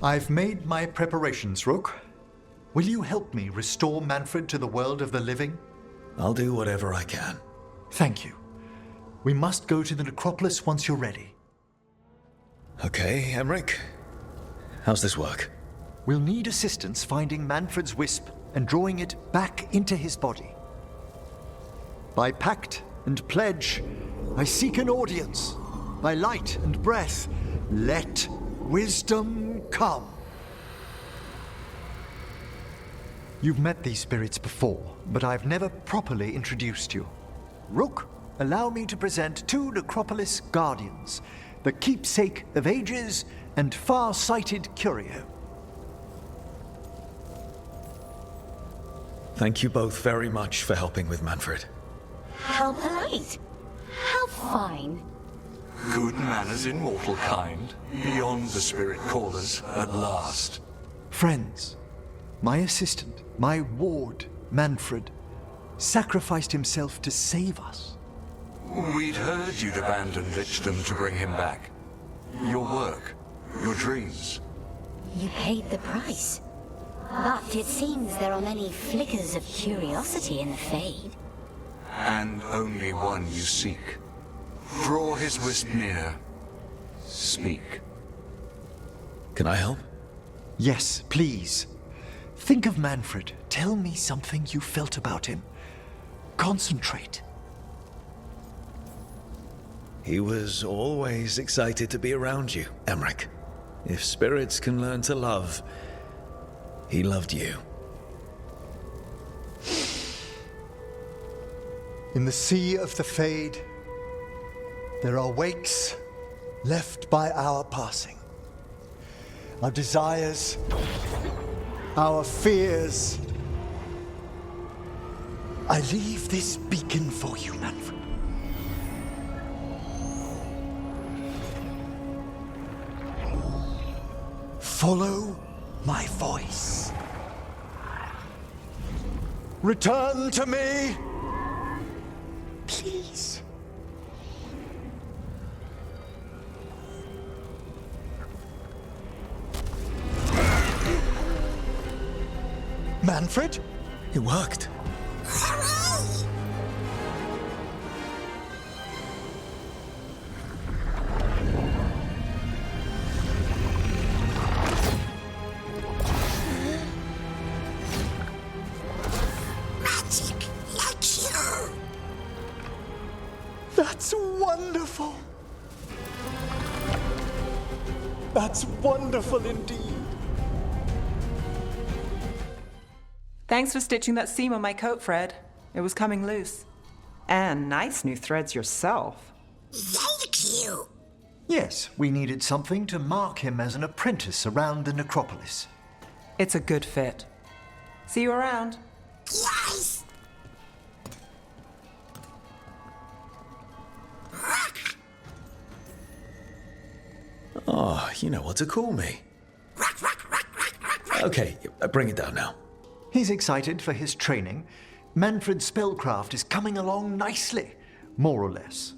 I've made my preparations, Rook. Will you help me restore Manfred to the world of the living? I'll do whatever I can. Thank you. We must go to the necropolis once you're ready. Okay, Emmerich. How's this work? We'll need assistance finding Manfred's wisp and drawing it back into his body. By pact and pledge, I seek an audience. By light and breath, let wisdom come. You've met these spirits before, but I've never properly introduced you. Rook, allow me to present two Necropolis Guardians, the keepsake of ages and far-sighted curio. Thank you both very much for helping with Manfred. How polite. How fine. Good manners in mortal kind, beyond the spirit callers at last. Friends, my assistant, my ward, Manfred, sacrificed himself to save us. We'd heard you'd abandoned Lichdom to bring him back. Your work, your dreams. You paid the price. But it seems there are many flickers of curiosity in the Fade. And only one you seek. Draw his wisp near. Speak. Can I help? Yes, please. Think of Manfred. Tell me something you felt about him. Concentrate. He was always excited to be around you, Emmerich. If spirits can learn to love, he loved you. In the sea of the Fade, there are wakes left by our passing. Our desires, our fears. I leave this beacon for you, Manfred. Follow my voice. Return to me, please. Manfred? It worked. Magic like you. That's wonderful. That's wonderful indeed. Thanks for stitching that seam on my coat, Fred. It was coming loose. And nice new threads yourself. Thank you. Yes, we needed something to mark him as an apprentice around the necropolis. It's a good fit. See you around. Yes. Oh, you know what to call me. Okay, bring it down now. He's excited for his training. Manfred's spellcraft is coming along nicely, more or less.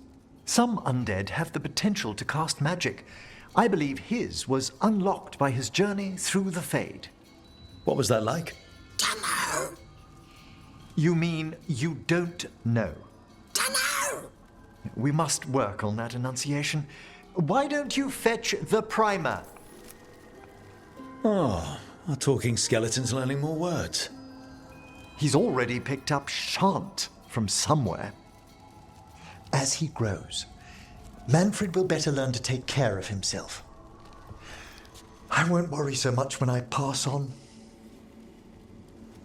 Some undead have the potential to cast magic. I believe his was unlocked by his journey through the Fade. What was that like? Dunno. You mean you don't know? Dunno. We must work on that enunciation. Why don't you fetch the primer? Oh, our talking skeleton's learning more words. He's already picked up shan't from somewhere. As he grows, Manfred will better learn to take care of himself. I won't worry so much when I pass on.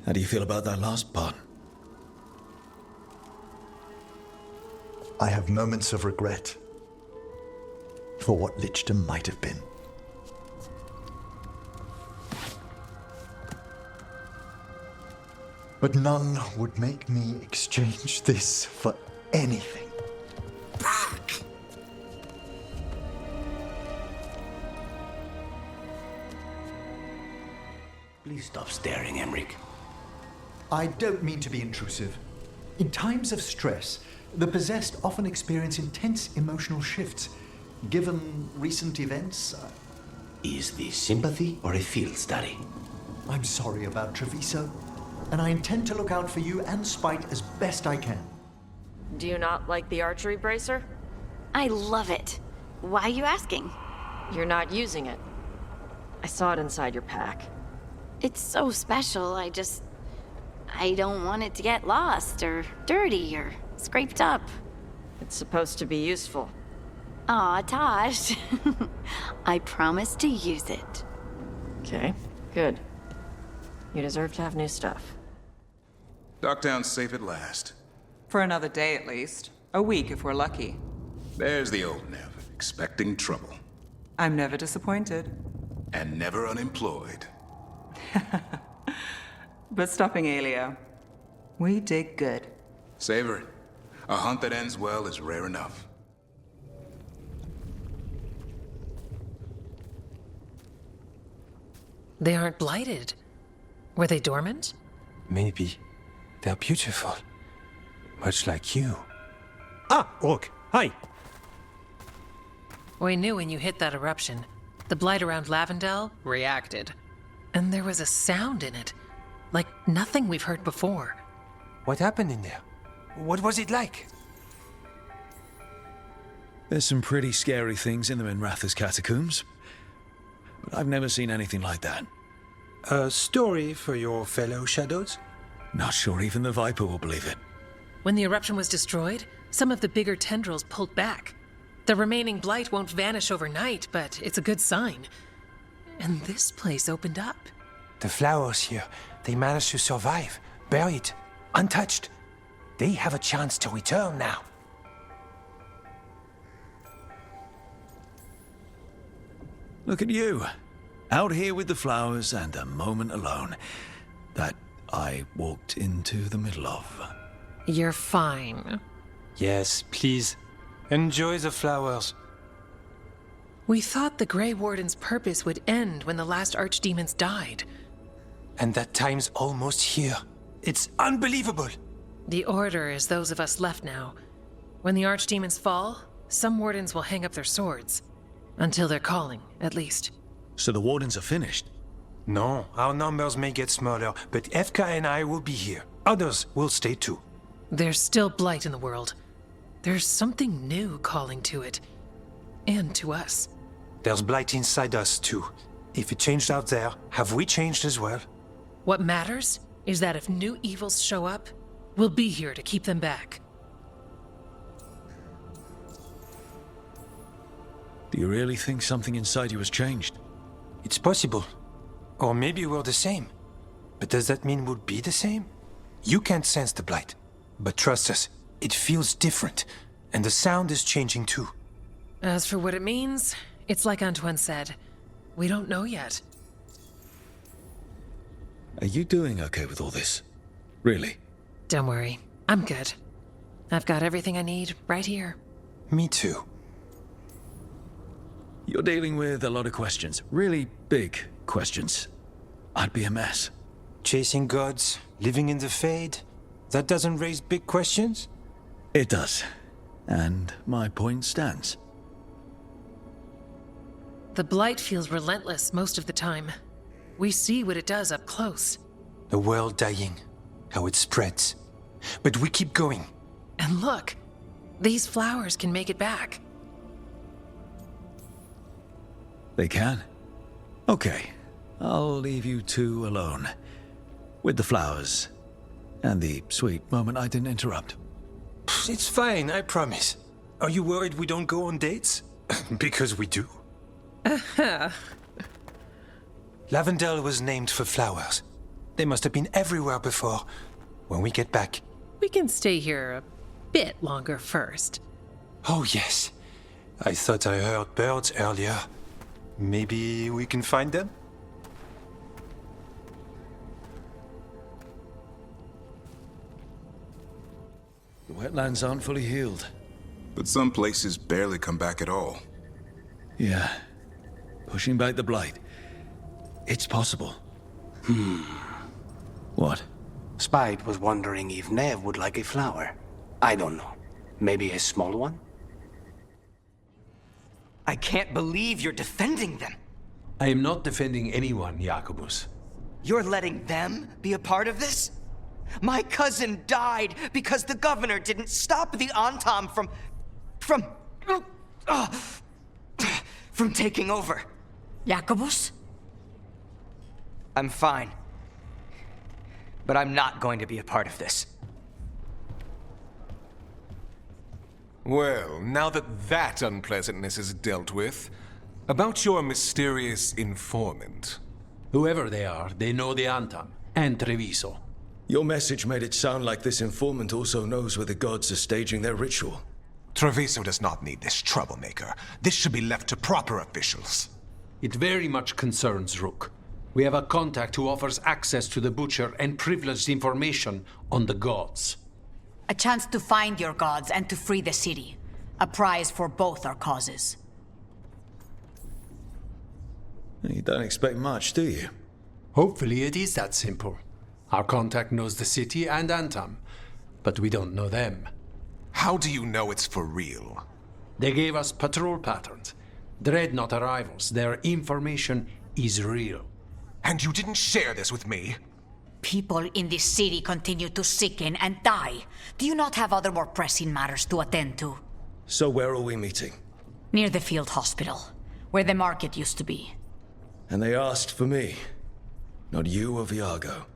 How do you feel about that last part? I have moments of regret for what Lichdom might have been. But none would make me exchange this for anything. Bark. Please stop staring, Emmerich. I don't mean to be intrusive. In times of stress, the possessed often experience intense emotional shifts. Given recent events, Is this sympathy or a field study? I'm sorry about Treviso, and I intend to look out for you and Spite as best I can. Do you not like the archery bracer? I love it. Why are you asking? You're not using it. I saw it inside your pack. It's so special, I don't want it to get lost, or dirty, or scraped up. It's supposed to be useful. Aw, Tosh. I promise to use it. Okay, good. You deserve to have new stuff. Docktown's safe at last. For another day at least. A week if we're lucky. There's the old Nev, expecting trouble. I'm never disappointed. And never unemployed. But stopping Illario. We did good. Savor it. A hunt that ends well is rare enough. They aren't blighted. Were they dormant? Maybe. They're beautiful. Much like you. Ah, Orc. Hi. We knew when you hit that eruption. The blight around Lavendel reacted. And there was a sound in it. Like nothing we've heard before. What happened in there? What was it like? There's some pretty scary things in the Minratha's catacombs. But I've never seen anything like that. A story for your fellow shadows? Not sure even the Viper will believe it. When the eruption was destroyed, some of the bigger tendrils pulled back. The remaining blight won't vanish overnight, but it's a good sign. And this place opened up. The flowers here, they managed to survive, buried, untouched. They have a chance to return now. Look at you. Out here with the flowers and a moment alone. That I walked into the middle of. You're fine. Yes, please. Enjoy the flowers. We thought the Grey Warden's purpose would end when the last archdemons died. And that time's almost here. It's unbelievable. The Order is those of us left now. When the archdemons fall, some wardens will hang up their swords. Until they're calling, at least. So the Wardens are finished? No, our numbers may get smaller, but Efka and I will be here. Others will stay too. There's still blight in the world. There's something new calling to it. And to us. There's blight inside us too. If it changed out there, have we changed as well? What matters is that if new evils show up, we'll be here to keep them back. Do you really think something inside you has changed? It's possible. Or maybe we're the same. But does that mean we'll be the same? You can't sense the blight. But trust us, it feels different. And the sound is changing too. As for what it means, it's like Antoine said. We don't know yet. Are you doing okay with all this? Really? Don't worry. I'm good. I've got everything I need right here. Me too. You're dealing with a lot of questions. Really big questions. I'd be a mess. Chasing gods, living in the Fade, that doesn't raise big questions? It does. And my point stands. The blight feels relentless most of the time. We see what it does up close. The world dying, how it spreads. But we keep going. And look, these flowers can make it back. They can? Okay. I'll leave you two alone. With the flowers. And the sweet moment I didn't interrupt. It's fine, I promise. Are you worried we don't go on dates? Because we do. Lavendel was named for flowers. They must have been everywhere before. When we get back. We can stay here a bit longer first. Oh, yes. I thought I heard birds earlier. Maybe we can find them? The wetlands aren't fully healed. But some places barely come back at all. Yeah. Pushing back the blight. It's possible. What? Spite was wondering if Nev would like a flower. I don't know. Maybe a small one? I can't believe you're defending them. I am not defending anyone, Jacobus. You're letting them be a part of this? My cousin died because the governor didn't stop the Antam from taking over. Jacobus? I'm fine. But I'm not going to be a part of this. Well, now that unpleasantness is dealt with, about your mysterious informant. Whoever they are, they know the Antam and Treviso. Your message made it sound like this informant also knows where the gods are staging their ritual. Treviso does not need this troublemaker. This should be left to proper officials. It very much concerns Rook. We have a contact who offers access to the Butcher and privileged information on the gods. A chance to find your gods and to free the city. A prize for both our causes. You don't expect much, do you? Hopefully it is that simple. Our contact knows the city and Antam, but we don't know them. How do you know it's for real? They gave us patrol patterns. Dreadnought arrivals. Their information is real. And you didn't share this with me? People in this city continue to sicken and die. Do you not have other more pressing matters to attend to? So where are we meeting? Near the field hospital, where the market used to be. And they asked for me, not you or Viago.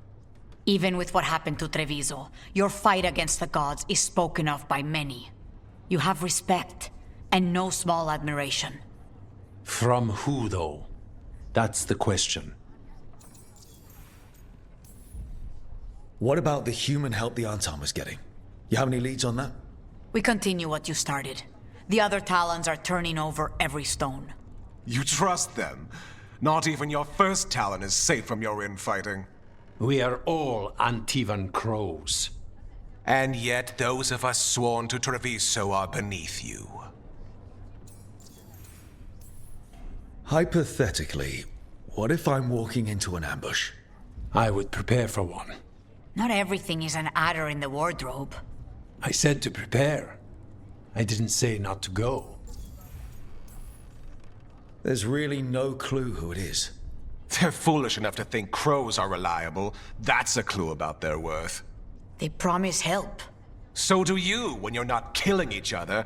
Even with what happened to Treviso, your fight against the gods is spoken of by many. You have respect, and no small admiration. From who, though? That's the question. What about the human help the Antam was getting? You have any leads on that? We continue what you started. The other Talons are turning over every stone. You trust them? Not even your first Talon is safe from your infighting. We are all Antivan crows. And yet those of us sworn to Treviso are beneath you. Hypothetically, what if I'm walking into an ambush? I would prepare for one. Not everything is an adder in the wardrobe. I said to prepare. I didn't say not to go. There's really no clue who it is. They're foolish enough to think crows are reliable. That's a clue about their worth. They promise help. So do you when you're not killing each other.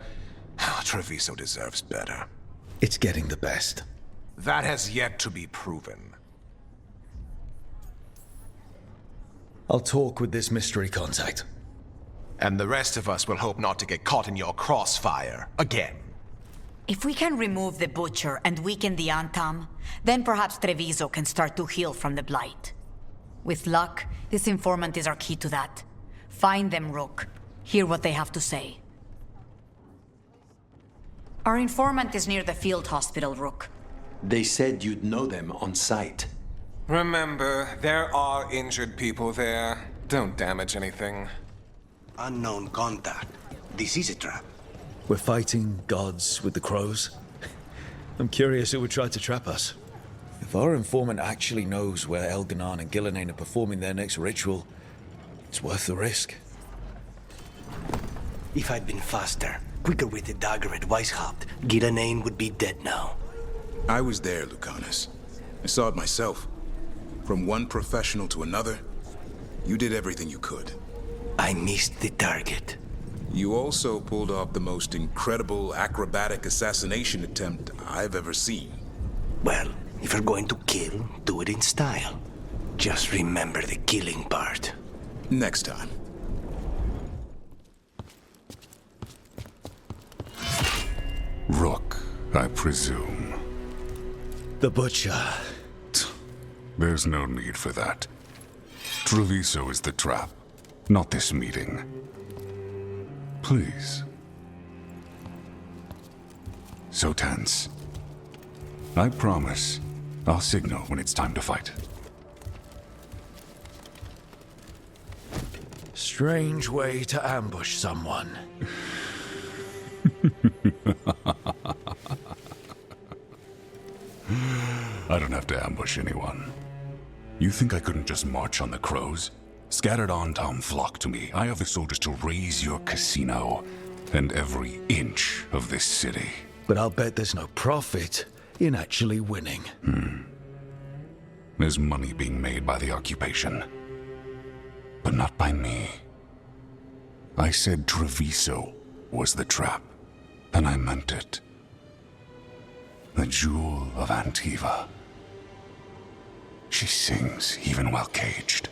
Treviso deserves better. It's getting the best. That has yet to be proven. I'll talk with this mystery contact. And the rest of us will hope not to get caught in your crossfire again. If we can remove the Butcher and weaken the Antam, then perhaps Treviso can start to heal from the Blight. With luck, this informant is our key to that. Find them, Rook. Hear what they have to say. Our informant is near the field hospital, Rook. They said you'd know them on sight. Remember, there are injured people there. Don't damage anything. Unknown contact. This is a trap. We're fighting gods with the crows? I'm curious who would try to trap us. If our informant actually knows where Elganan and Gillenane are performing their next ritual, it's worth the risk. If I'd been faster, quicker with the dagger at Weishaupt, Gillenane would be dead now. I was there, Lucanus. I saw it myself. From one professional to another, you did everything you could. I missed the target. You also pulled off the most incredible acrobatic assassination attempt I've ever seen. Well, if you're going to kill, do it in style. Just remember the killing part. Next time. Rook, I presume. The Butcher. There's no need for that. Treviso is the trap, not this meeting. Please. So tense. I promise I'll signal when it's time to fight. Strange way to ambush someone. I don't have to ambush anyone. You think I couldn't just march on the crows? Scattered Antam flock to me. I have the soldiers to raise your casino and every inch of this city. But I'll bet there's no profit in actually winning. There's money being made by the occupation. But not by me. I said Treviso was the trap, and I meant it. The jewel of Antiva. She sings even while caged.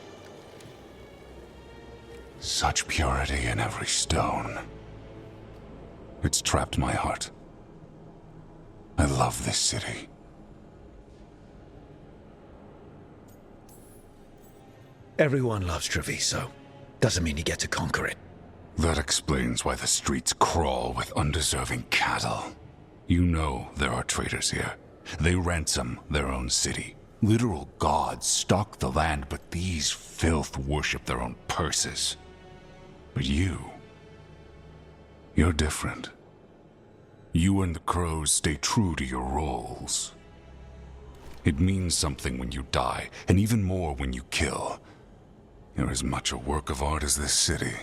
Such purity in every stone. It's trapped my heart. I love this city. Everyone loves Treviso. Doesn't mean you get to conquer it. That explains why the streets crawl with undeserving cattle. You know there are traitors here. They ransom their own city. Literal gods stalk the land, but these filth worship their own purses. But you're different. You and the crows stay true to your roles. It means something when you die, and even more when you kill. You're as much a work of art as this city.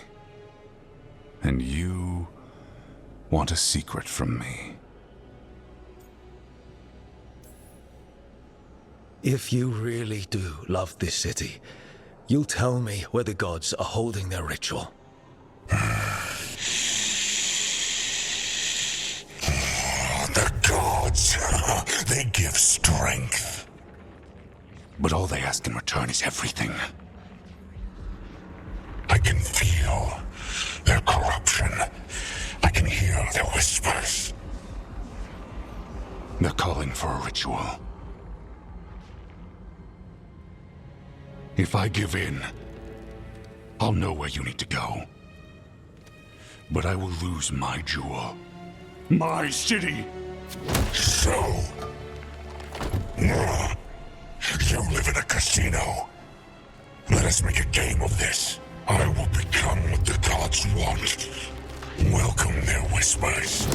And you want a secret from me. If you really do love this city, you'll tell me where the gods are holding their ritual. The gods, they give strength. But all they ask in return is everything. I can feel their corruption. I can hear their whispers. They're calling for a ritual. If I give in, I'll know where you need to go. But I will lose my jewel. My city! So... you live in a casino. Let us make a game of this. I will become what the gods want. Welcome their whispers.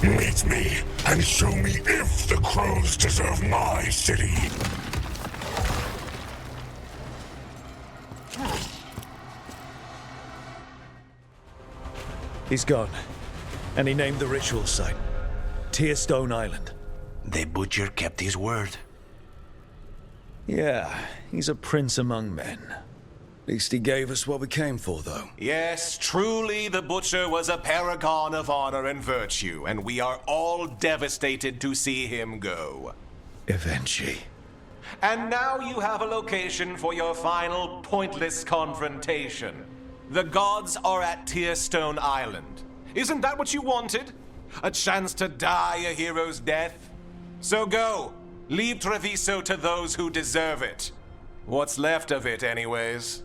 Meet me and show me if the crows deserve my city. He's gone. And he named the ritual site. Tearstone Island. The butcher kept his word. Yeah, he's a prince among men. At least he gave us what we came for, though. Yes, truly the Butcher was a paragon of honor and virtue, and we are all devastated to see him go. Ivenci. And now you have a location for your final pointless confrontation. The gods are at Tearstone Island. Isn't that what you wanted? A chance to die a hero's death? So go. Leave Treviso to those who deserve it. What's left of it, anyways.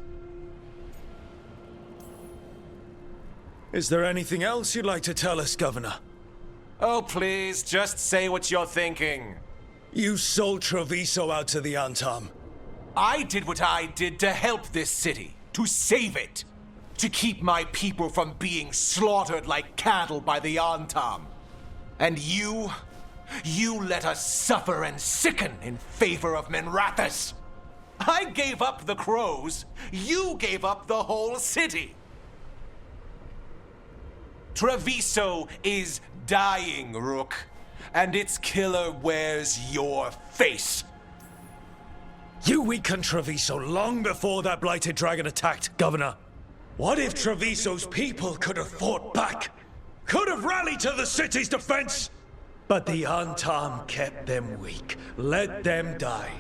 Is there anything else you'd like to tell us, Governor? Oh, please, just say what you're thinking. You sold Treviso out to the Antam. I did what I did to help this city, to save it, to keep my people from being slaughtered like cattle by the Antam. And you let us suffer and sicken in favor of Minrathous. I gave up the crows, you gave up the whole city. Treviso is dying, Rook, and its killer wears your face. You weakened Treviso long before that blighted dragon attacked, Governor. What if Treviso's people could have fought back? Could have rallied to the city's defense? But the Antam kept them weak, let them die.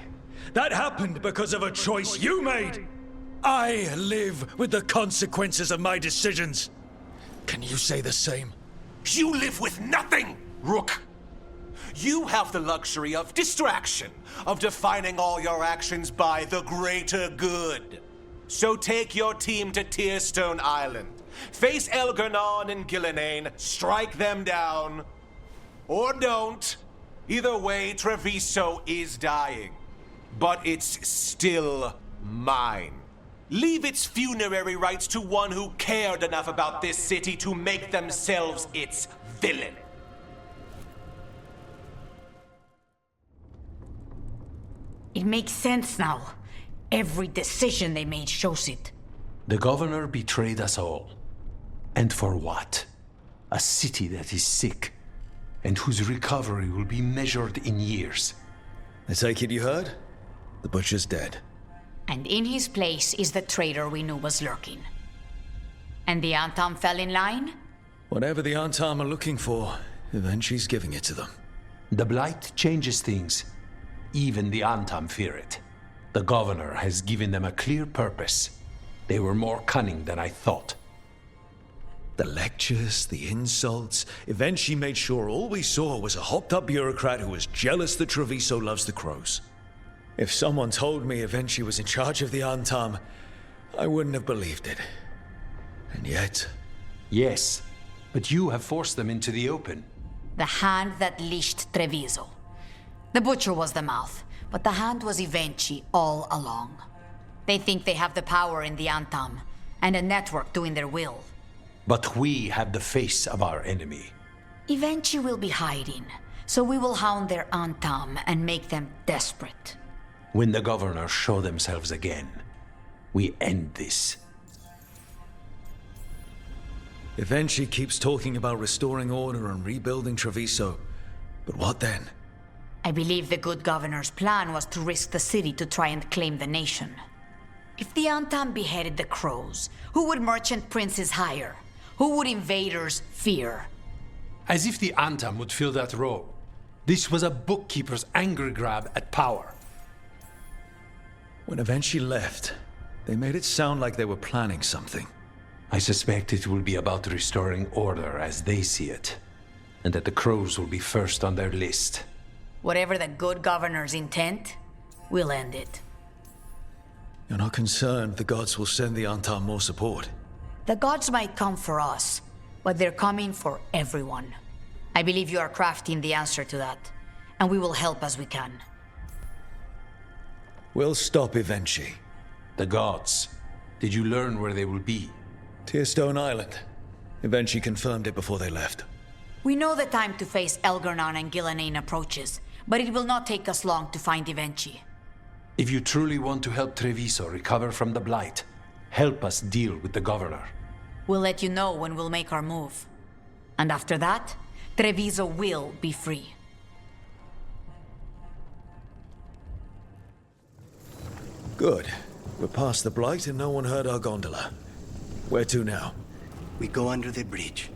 That happened because of a choice you made. I live with the consequences of my decisions. Can you say the same? You live with nothing, Rook. You have the luxury of distraction, of defining all your actions by the greater good. So take your team to Tearstone Island. Face Elgarnon and Gillenane, strike them down. Or don't. Either way, Treviso is dying. But it's still mine. Leave its funerary rites to one who cared enough about this city to make themselves its villain. It makes sense now. Every decision they made shows it. The governor betrayed us all. And for what? A city that is sick, and whose recovery will be measured in years. I take it you heard? The butcher's dead. And in his place is the traitor we knew was lurking. And the Antam fell in line? Whatever the Antam are looking for, Ivenci's giving it to them. The Blight changes things. Even the Antam fear it. The governor has given them a clear purpose. They were more cunning than I thought. The lectures, the insults, Ivenci made sure all we saw was a hopped-up bureaucrat who was jealous that Treviso loves the crows. If someone told me Ivenci was in charge of the Antam, I wouldn't have believed it. And yet... Yes, but you have forced them into the open. The hand that leashed Treviso. The butcher was the mouth, but the hand was Ivenci all along. They think they have the power in the Antam, and a network doing their will. But we have the face of our enemy. Ivenci will be hiding, so we will hound their Antam and make them desperate. When the governors show themselves again, we end this. Ivenci keeps talking about restoring order and rebuilding Treviso. But what then? I believe the good governor's plan was to risk the city to try and claim the nation. If the Antam beheaded the crows, who would merchant princes hire? Who would invaders fear? As if the Antam would fill that role. This was a bookkeeper's angry grab at power. When Ivenci left, they made it sound like they were planning something. I suspect it will be about restoring order as they see it, and that the crows will be first on their list. Whatever the good governor's intent, we'll end it. You're not concerned the gods will send the Antam more support? The gods might come for us, but they're coming for everyone. I believe you are crafting the answer to that, and we will help as we can. We'll stop Ivenci. The gods. Did you learn where they will be? Tearstone Island. Ivenci confirmed it before they left. We know the time to face Elgar'nan and Gillenane approaches, but it will not take us long to find Ivenci. If you truly want to help Treviso recover from the Blight, help us deal with the governor. We'll let you know when we'll make our move. And after that, Treviso will be free. Good. We're past the Blight and no one heard our gondola. Where to now? We go under the bridge.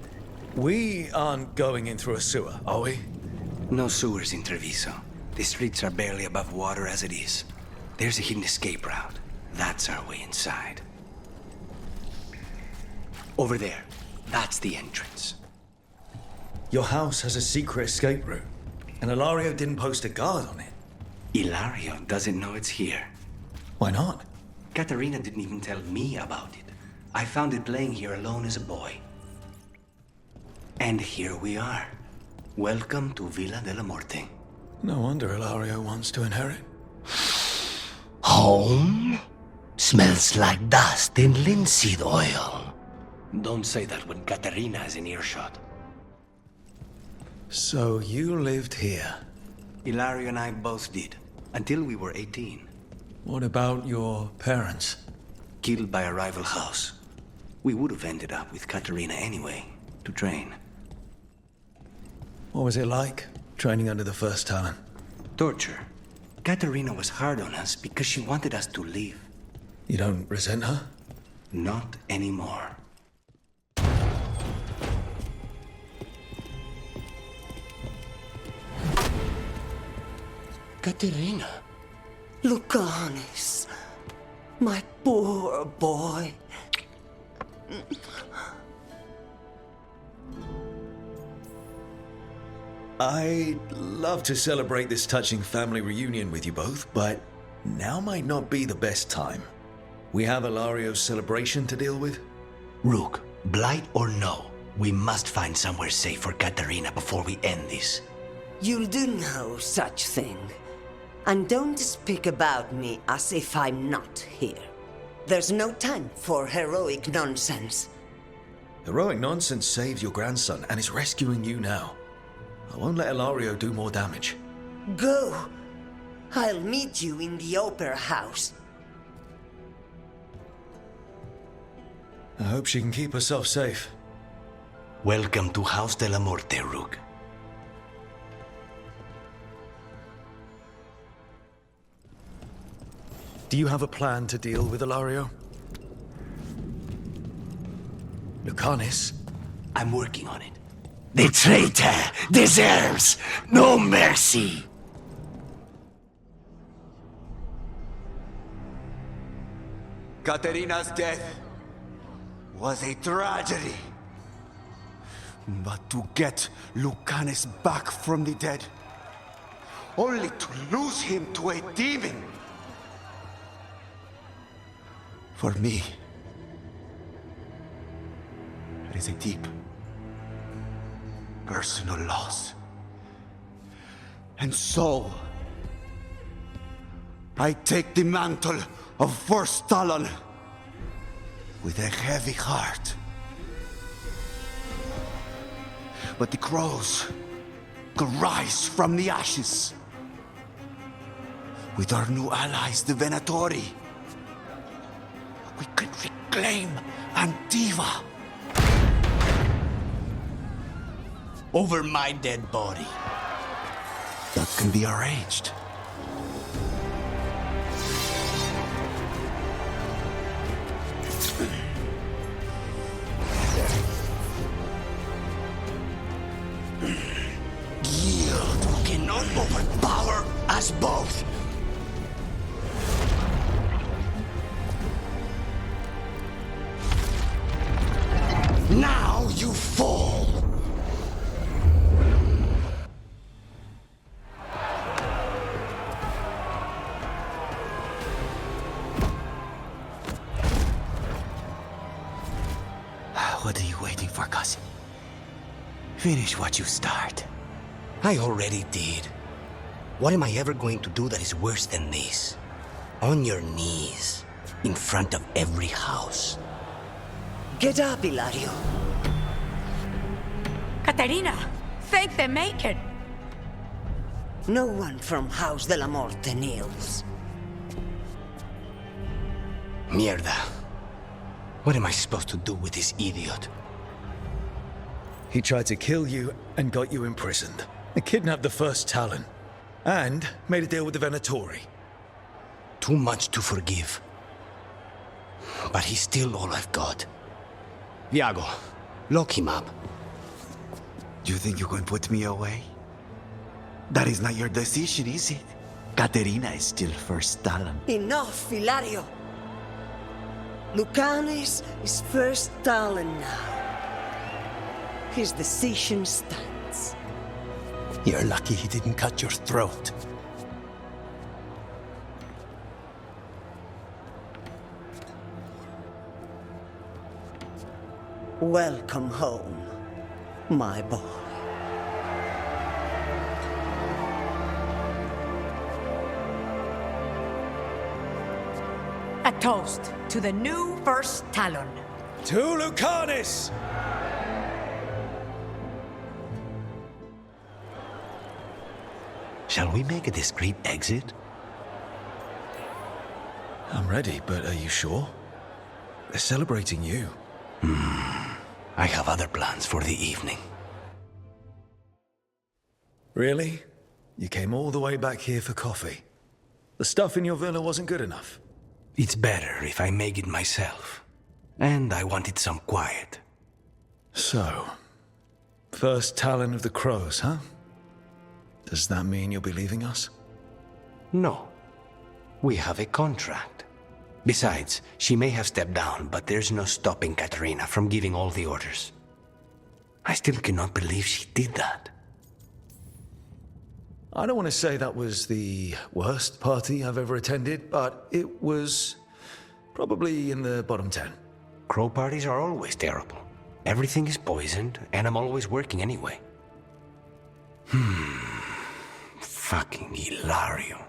We aren't going in through a sewer, are we? No sewers in Treviso. The streets are barely above water as it is. There's a hidden escape route. That's our way inside. Over there. That's the entrance. Your house has a secret escape route, and Illario didn't post a guard on it. Illario doesn't know it's here. Why not? Caterina didn't even tell me about it. I found it playing here alone as a boy. And here we are. Welcome to Villa della Morte. No wonder Illario wants to inherit. Home? Smells like dust and linseed oil. Don't say that when Caterina is in earshot. So you lived here? Illario and I both did, until we were 18. What about your parents? Killed by a rival house. We would have ended up with Caterina anyway, to train. What was it like, training under the First Talon? Torture. Caterina was hard on us because she wanted us to leave. You don't resent her? Not anymore. Caterina. Lucanis. My poor boy. I'd love to celebrate this touching family reunion with you both, but now might not be the best time. We have Illario's celebration to deal with. Rook, Blight or no, we must find somewhere safe for Caterina before we end this. You'll do no such thing. And don't speak about me as if I'm not here. There's no time for heroic nonsense. Heroic nonsense saved your grandson and is rescuing you now. I won't let Illario do more damage. Go! I'll meet you in the opera house. I hope she can keep herself safe. Welcome to House de la Morte, Rook. Do you have a plan to deal with Illario? Lucanis? I'm working on it. The traitor deserves no mercy. Caterina's death was a tragedy. But to get Lucanis back from the dead, only to lose him to a demon. For me, it is a deep, personal loss. And so, I take the mantle of First Talon with a heavy heart. But the crows could rise from the ashes. With our new allies, the Venatori, we could reclaim Antiva. Over my dead body. That can be arranged. Yield cannot overpower us both. Now you fall. What are you waiting for, cousin? Finish what you start. I already did. What am I ever going to do that is worse than this? On your knees, in front of every house. Get up, Illario. Caterina, thank the Maker. No one from House de la Morte kneels. Mierda. What am I supposed to do with this idiot? He tried to kill you and got you imprisoned. And kidnapped the First Talon. And made a deal with the Venatori. Too much to forgive. But he's still all I've got. Viago, lock him up. You think you can put me away? That is not your decision, is it? Caterina is still First Talon. Enough, Illario. Lucanis is First Talon now. His decision stands. You're lucky he didn't cut your throat. Welcome home, my boy. A toast to the new First Talon. To Lucanis! Shall we make a discreet exit? I'm ready, but are you sure? They're celebrating you. I have other plans for the evening. Really? You came all the way back here for coffee? The stuff in your villa wasn't good enough? It's better if I make it myself. And I wanted some quiet. So, First Talon of the Crows, huh? Does that mean you'll be leaving us? No. We have a contract. Besides, she may have stepped down, but there's no stopping Caterina from giving all the orders. I still cannot believe she did that. I don't want to say that was the worst party I've ever attended, but it was probably in the bottom 10. Crow parties are always terrible. Everything is poisoned, and I'm always working anyway. Fucking Illario.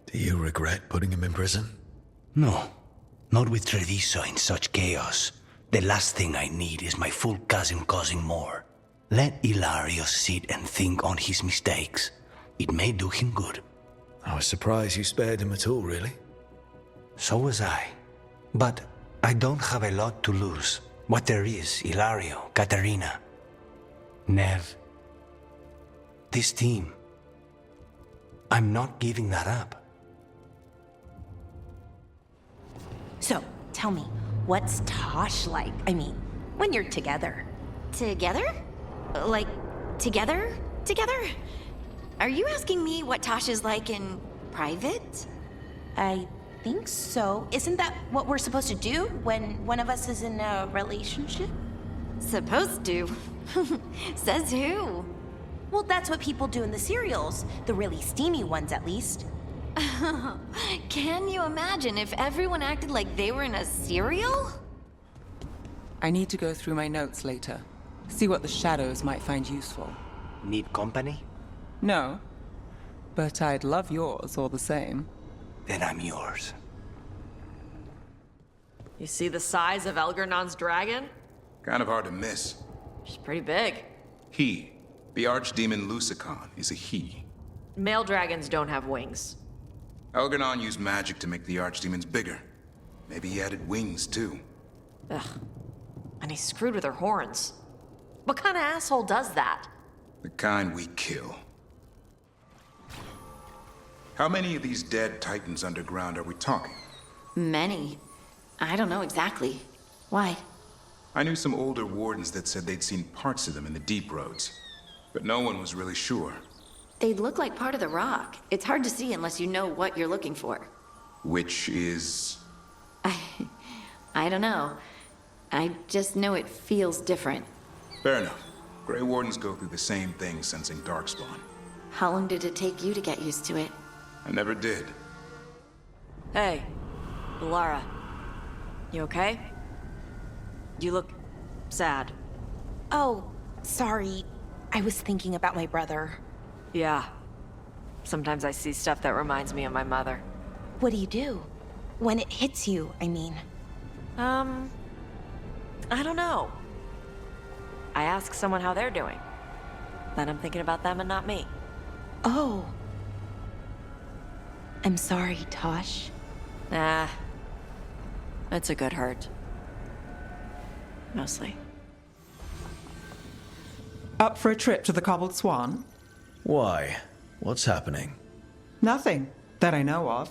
Do you regret putting him in prison? No. Not with Treviso in such chaos. The last thing I need is my full cousin causing more. Let Illario sit and think on his mistakes. It may do him good. I was surprised you spared him at all, really. So was I. But I don't have a lot to lose. What there is, Illario, Caterina, Nev. This team. I'm not giving that up. tell me, what's Tosh like? I mean, when you're together. Together? Like, together? Together? Are you asking me what Tosh is like in private? I think so. Isn't that what we're supposed to do when one of us is in a relationship? Supposed to? Says who? Well, that's what people do in the serials. The really steamy ones, at least. Can you imagine if everyone acted like they were in a serial? I need to go through my notes later. See what the shadows might find useful. Need company? No. But I'd love yours all the same. Then I'm yours. You see the size of Elgernon's dragon? Kind of hard to miss. She's pretty big. He, the archdemon Lusicon, is a he. Male dragons don't have wings. Elgernon used magic to make the archdemons bigger. Maybe he added wings, too. Ugh. And he screwed with her horns. What kind of asshole does that? The kind we kill. How many of these dead titans underground are we talking? Many. I don't know exactly. Why? I knew some older wardens that said they'd seen parts of them in the deep roads, but no one was really sure. They'd look like part of the rock. It's hard to see unless you know what you're looking for. Which is... I don't know. I just know it feels different. Fair enough. Grey Wardens go through the same thing sensing Darkspawn. How long did it take you to get used to it? I never did. Hey, Lara. You okay? You look sad. Oh, sorry. I was thinking about my brother. Yeah. Sometimes I see stuff that reminds me of my mother. What do you do? When it hits you, I mean. I don't know. I ask someone how they're doing. Then I'm thinking about them and not me. Oh. I'm sorry, Tosh. Nah. It's a good hurt. Mostly. Up for a trip to the Cobbled Swan? Why? What's happening? Nothing that I know of.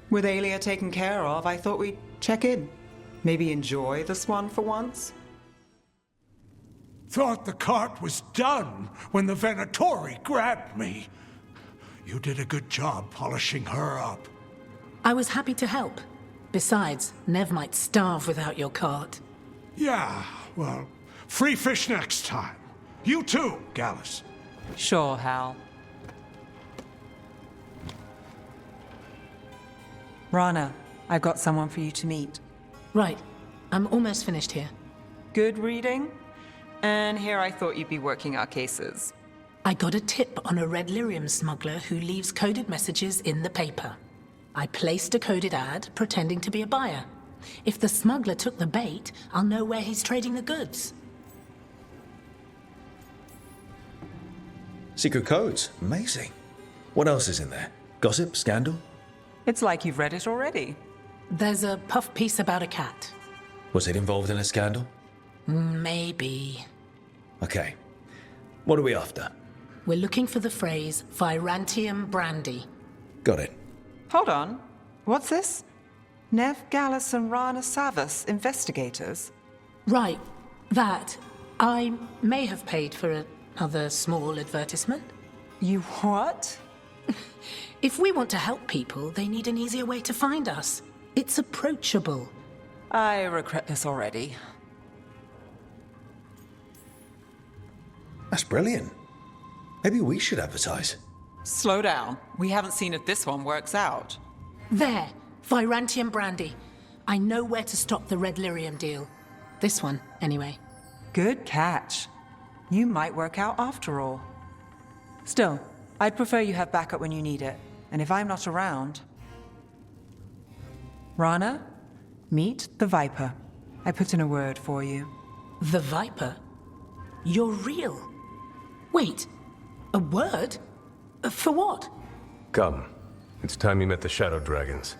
With Aelia taken care of, I thought we'd check in. Maybe enjoy the Swan for once? Thought the cart was done when the Venatori grabbed me. You did a good job polishing her up. I was happy to help. Besides, Nev might starve without your cart. Yeah, well, free fish next time. You too, Gallus. Sure, Hal. Rana, I've got someone for you to meet. Right. I'm almost finished here. Good reading? And here I thought you'd be working our cases. I got a tip on a red lyrium smuggler who leaves coded messages in the paper. I placed a coded ad, pretending to be a buyer. If the smuggler took the bait, I'll know where he's trading the goods. Secret codes. Amazing. What else is in there? Gossip? Scandal? It's like you've read it already. There's a puff piece about a cat. Was it involved in a scandal? Maybe. Okay. What are we after? We're looking for the phrase Virantium brandy. Got it. Hold on. What's this? Nev Gallus and Rana Savas, investigators? Right. That. I may have paid for another small advertisement. You what? If we want to help people, they need an easier way to find us. It's approachable. I regret this already. That's brilliant. Maybe we should advertise. Slow down. We haven't seen if this one works out. There. Virantium brandy. I know where to stop the red lyrium deal. This one, anyway. Good catch. You might work out after all. Still, I'd prefer you have backup when you need it. And if I'm not around... Rana, meet the Viper. I put in a word for you. The Viper? You're real? Wait, a word? For what? Come. It's time you met the Shadow Dragons.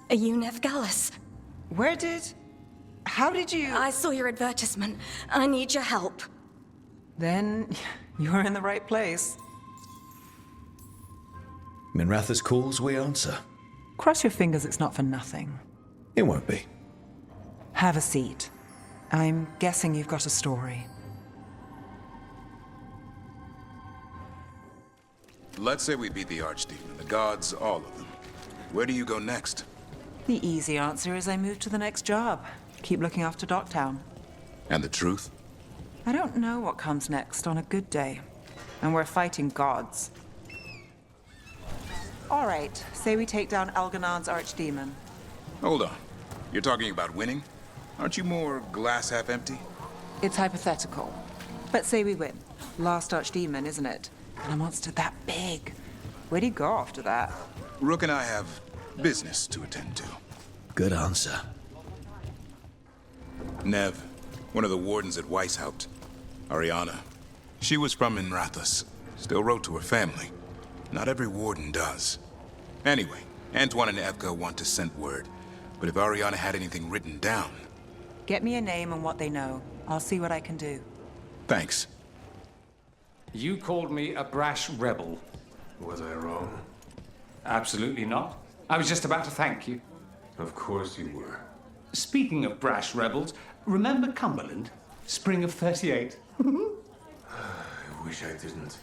Are you Nev Gallus? How did you... I saw your advertisement. I need your help. Then you're in the right place. Minratha's calls, we answer. Cross your fingers it's not for nothing. It won't be. Have a seat. I'm guessing you've got a story. Let's say we beat the Archdemon, the gods, all of them. Where do you go next? The easy answer is I move to the next job. Keep looking after Docktown. And the truth? I don't know what comes next on a good day. And we're fighting gods. All right, say we take down Elganon's Archdemon. Hold on. You're talking about winning? Aren't you more glass half empty? It's hypothetical. But say we win. Last Archdemon, isn't it? And a monster that big. Where do you go after that? Rook and I have business to attend to. Good answer. Nev, one of the wardens at Weishaupt. Ariana. She was from Minrathus. Still wrote to her family. Not every warden does. Anyway, Antoine and Evka want to send word. But if Ariana had anything written down... Get me a name and what they know. I'll see what I can do. Thanks. You called me a brash rebel. Was I wrong? Absolutely not. I was just about to thank you. Of course you were. Speaking of brash rebels, remember Cumberland? Spring of 38. I wish I didn't.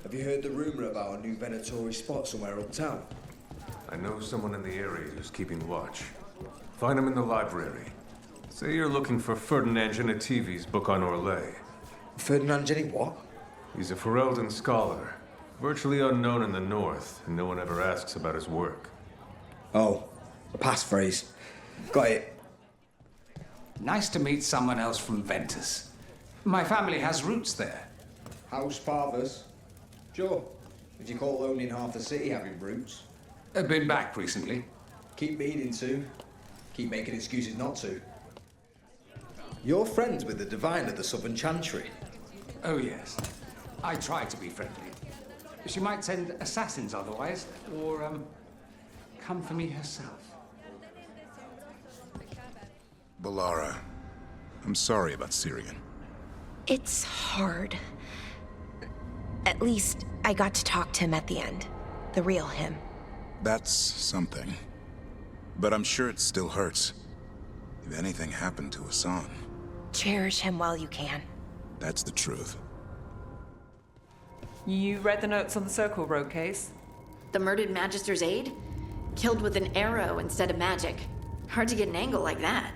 Have you heard the rumor about a new Venatori spot somewhere uptown? I know someone in the area who's keeping watch. Find him in the library. Say you're looking for Ferdinand Genetivi's book on Orlais. Ferdinand Genetivi what? He's a Ferelden scholar. Virtually unknown in the north, and no one ever asks about his work. Oh, a passphrase. Got it. Nice to meet someone else from Ventus. My family has roots there. House Parvers. Sure. If you call owning half the city having roots. I've been back recently. Keep meaning to. Keep making excuses not to. You're friends with the Divine of the Southern Chantry. Oh, yes. I try to be friendly. She might send assassins otherwise, or, come for me herself. Balara, I'm sorry about Syrian. It's hard. At least I got to talk to him at the end. The real him. That's something. But I'm sure it still hurts. If anything happened to Hassan. Cherish him while you can. That's the truth. You read the notes on the Circle Road case? The murdered Magister's aide? Killed with an arrow instead of magic. Hard to get an angle like that.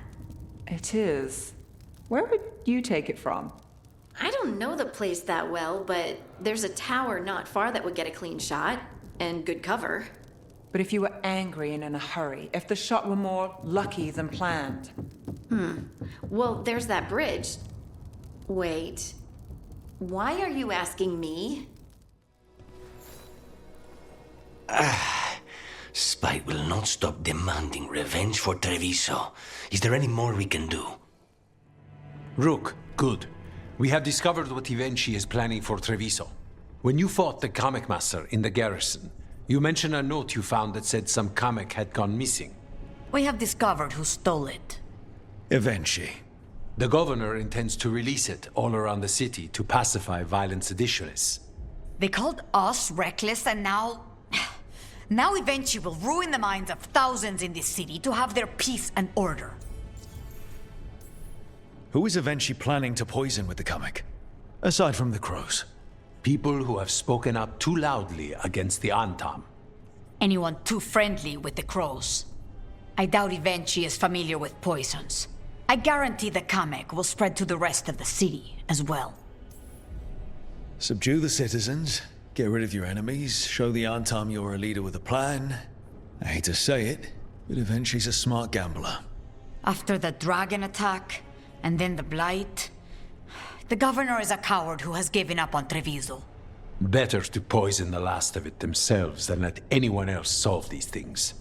It is. Where would you take it from? I don't know the place that well, but there's a tower not far that would get a clean shot. And good cover. But if you were angry and in a hurry, if the shot were more lucky than planned. Well, there's that bridge. Wait. Why are you asking me? Spite will not stop demanding revenge for Treviso. Is there any more we can do? Rook, good. We have discovered what Ivenci is planning for Treviso. When you fought the Kamek Master in the garrison, you mentioned a note you found that said some Kamek had gone missing. We have discovered who stole it. Ivenci. The governor intends to release it all around the city to pacify violent seditionists. They called us reckless, and now... Now Ivenci will ruin the minds of thousands in this city to have their peace and order. Who is Ivenci planning to poison with the Kamek? Aside from the crows. People who have spoken up too loudly against the Antam. Anyone too friendly with the crows. I doubt Ivenci is familiar with poisons. I guarantee the Kamek will spread to the rest of the city as well. Subdue the citizens, get rid of your enemies, show the Antam you're a leader with a plan. I hate to say it, but Ivenci's a smart gambler. After the dragon attack, and then the Blight, the governor is a coward who has given up on Treviso. Better to poison the last of it themselves than let anyone else solve these things.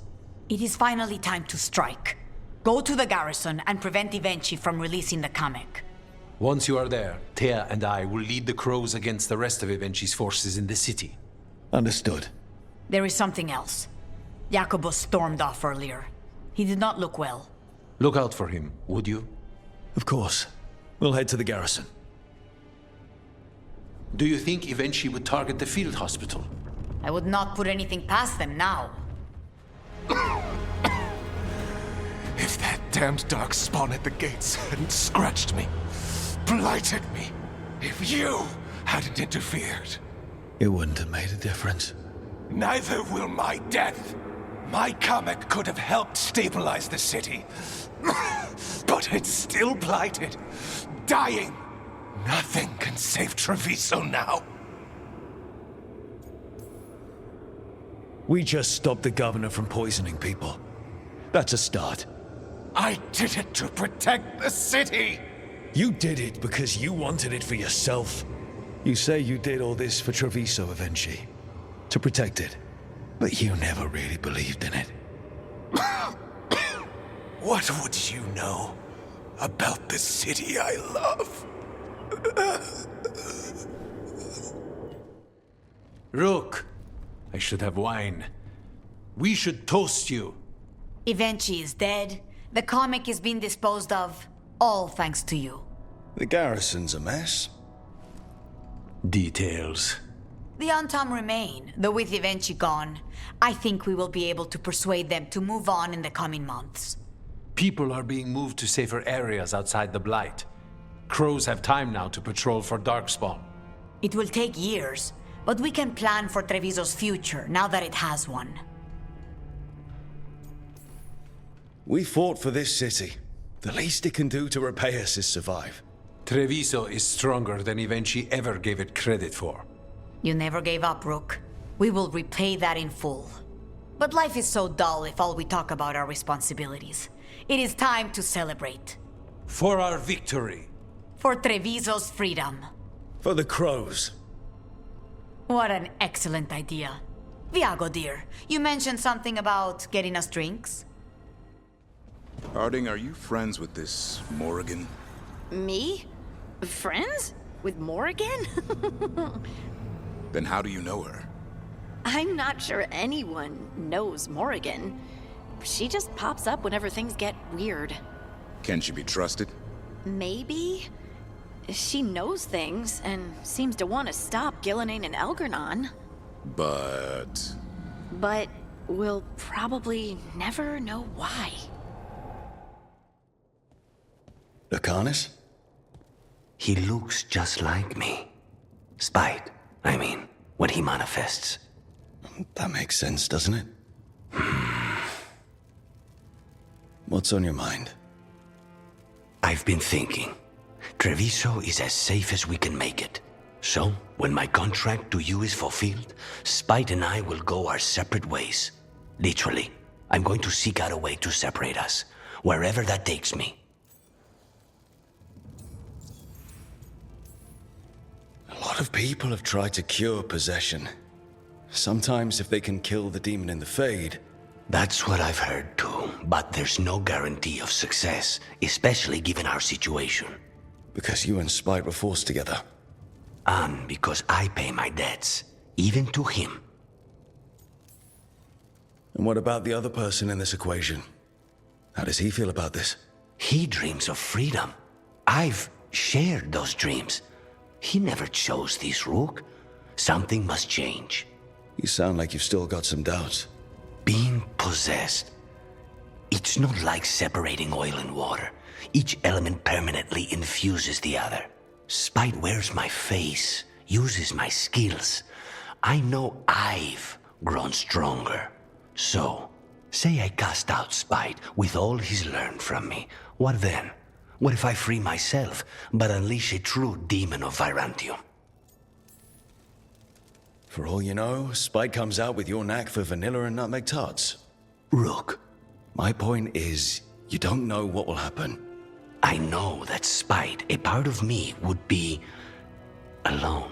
It is finally time to strike. Go to the garrison and prevent Ivenci from releasing the Kamek. Once you are there, Thea and I will lead the crows against the rest of Ivenci's forces in the city. Understood. There is something else. Jacobus stormed off earlier. He did not look well. Look out for him, would you? Of course. We'll head to the garrison. Do you think Ivenci would target the field hospital? I would not put anything past them now. If that damned dark spawn at the gates hadn't scratched me, blighted me, if you hadn't interfered. It wouldn't have made a difference. Neither will my death. My comet could have helped stabilize the city. But it's still blighted, dying. Nothing can save Treviso now. We just stopped the governor from poisoning people. That's a start. I did it to protect the city! You did it because you wanted it for yourself. You say you did all this for Treviso, Ivenci. To protect it. But you never really believed in it. What would you know about the city I love? Rook, I should have wine. We should toast you. Ivenci is dead. The comic is being disposed of. All thanks to you. The garrison's a mess. Details. The Antam remain, though with Ivenci gone, I think we will be able to persuade them to move on in the coming months. People are being moved to safer areas outside the Blight. Crows have time now to patrol for Darkspawn. It will take years, but we can plan for Treviso's future now that it has one. We fought for this city. The least it can do to repay us is survive. Treviso is stronger than Ivenci ever gave it credit for. You never gave up, Rook. We will repay that in full. But life is so dull if all we talk about are responsibilities. It is time to celebrate. For our victory. For Treviso's freedom. For the crows. What an excellent idea. Viago, dear, you mentioned something about getting us drinks? Harding, are you friends with this Morrigan? Me? Friends? With Morrigan? Then how do you know her? I'm not sure anyone knows Morrigan. She just pops up whenever things get weird. Can she be trusted? Maybe? She knows things and seems to want to stop Gillenane and Elgernon. But we'll probably never know why. Lucanus? He looks just like me. Spite, I mean, when he manifests. That makes sense, doesn't it? What's on your mind? I've been thinking. Treviso is as safe as we can make it. So, when my contract to you is fulfilled, Spite and I will go our separate ways. Literally, I'm going to seek out a way to separate us, wherever that takes me. A lot of people have tried to cure possession. Sometimes if they can kill the demon in the Fade... That's what I've heard too, but there's no guarantee of success, especially given our situation. Because you and Spite were forced together. And because I pay my debts, even to him. And what about the other person in this equation? How does he feel about this? He dreams of freedom. I've shared those dreams. He never chose this, Rook. Something must change. You sound like you've still got some doubts. Being possessed. It's not like separating oil and water. Each element permanently infuses the other. Spite wears my face, uses my skills. I know I've grown stronger. So, say I cast out Spite with all he's learned from me. What then? What if I free myself, but unleash a true demon of Virantium? For all you know, Spite comes out with your knack for vanilla and nutmeg tarts. Rook. My point is, you don't know what will happen. I know that Spite, a part of me, would be... alone.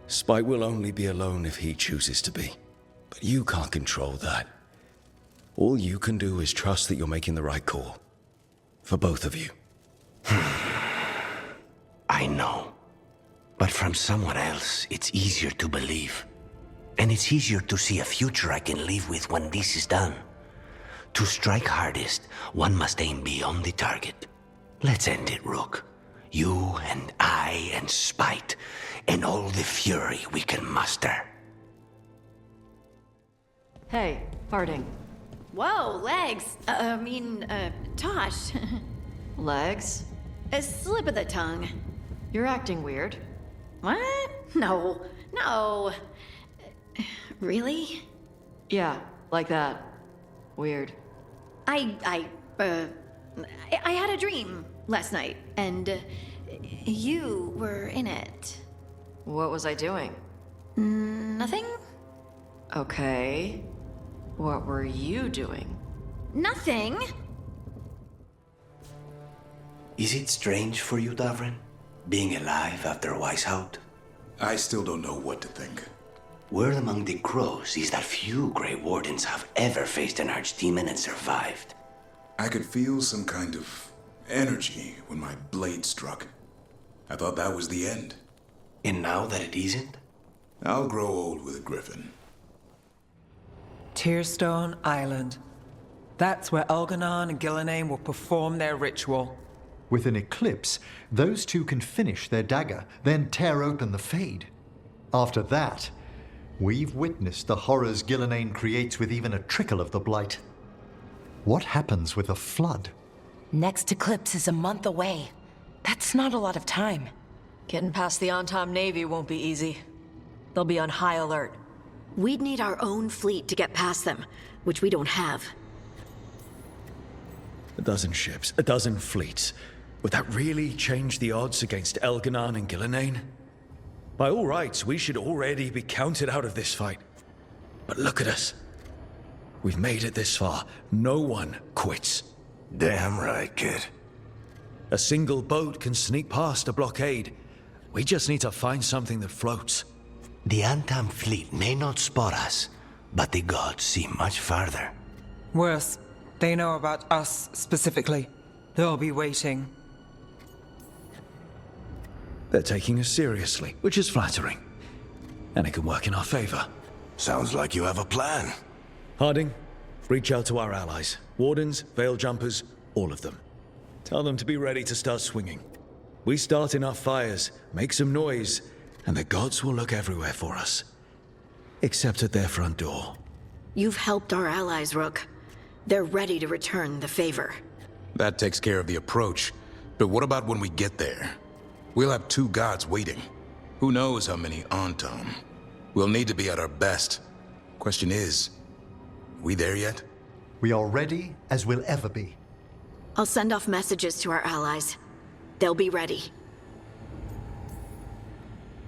Spite will only be alone if he chooses to be. But you can't control that. All you can do is trust that you're making the right call. For both of you. I know. But from someone else, it's easier to believe. And it's easier to see a future I can live with when this is done. To strike hardest, one must aim beyond the target. Let's end it, Rook. You and I and Spite, and all the fury we can muster. Hey, Harding. Whoa, legs. Tosh. Legs? A slip of the tongue. You're acting weird. What? No. Really? Yeah, like that. Weird. I had a dream last night, and you were in it. What was I doing? Nothing? Okay. What were you doing? Nothing. Is it strange for you, Davrin? Being alive after Weishaupt? I still don't know what to think. Word among the crows is that few Grey Wardens have ever faced an archdemon and survived. I could feel some kind of energy when my blade struck. I thought that was the end. And now that it isn't? I'll grow old with a griffin. Tearstone Island. That's where Elganon and Gillenane will perform their ritual. With an eclipse, those two can finish their dagger, then tear open the Fade. After that, we've witnessed the horrors Gillenane creates with even a trickle of the Blight. What happens with a flood? Next eclipse is a month away. That's not a lot of time. Getting past the Antam Navy won't be easy. They'll be on high alert. We'd need our own fleet to get past them, which we don't have. A dozen ships, a dozen fleets. Would that really change the odds against Elganon and Gillenane? By all rights, we should already be counted out of this fight. But look at us. We've made it this far. No one quits. Damn right, kid. A single boat can sneak past a blockade. We just need to find something that floats. The Antam fleet may not spot us, but the gods see much farther. Worse, they know about us specifically. They'll be waiting. They're taking us seriously, which is flattering. And it can work in our favor. Sounds like you have a plan. Harding, reach out to our allies. Wardens, Veil Jumpers, all of them. Tell them to be ready to start swinging. We start enough fires, make some noise, and the gods will look everywhere for us. Except at their front door. You've helped our allies, Rook. They're ready to return the favor. That takes care of the approach. But what about when we get there? We'll have two gods waiting. Who knows how many Antam? We'll need to be at our best. Question is, we there yet? We are ready as we'll ever be. I'll send off messages to our allies. They'll be ready.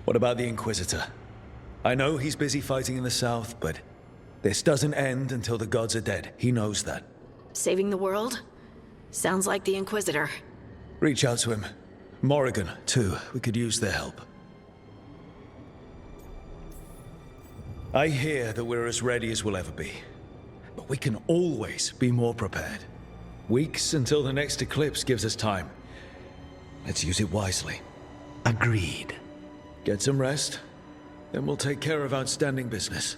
What about the Inquisitor? I know he's busy fighting in the south, but this doesn't end until the gods are dead. He knows that. Saving the world? Sounds like the Inquisitor. Reach out to him. Morrigan, too. We could use their help. I hear that we're as ready as we'll ever be. But we can always be more prepared. Weeks until the next eclipse gives us time. Let's use it wisely. Agreed. Get some rest, then we'll take care of outstanding business.